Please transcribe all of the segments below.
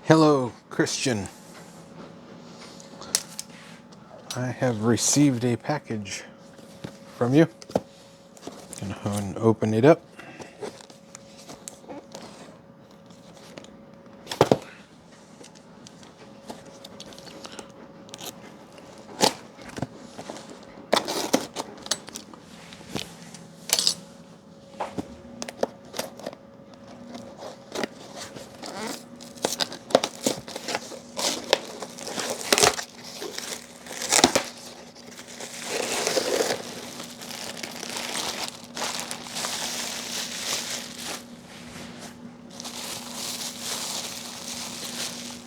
Hello, Christian. I have received a package from you. I'm gonna go and open it up.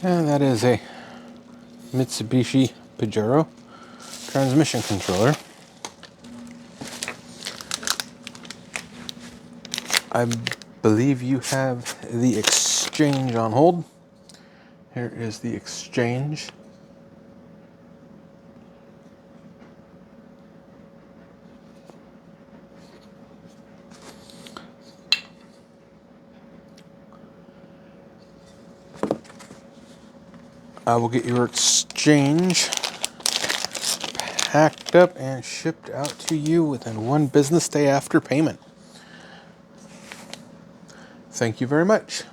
And that is a Mitsubishi Pajero transmission controller. I believe you have the exchange on hold. Here is the exchange. I will get your exchange packed up and shipped out to you within 1 business day after payment. Thank you very much.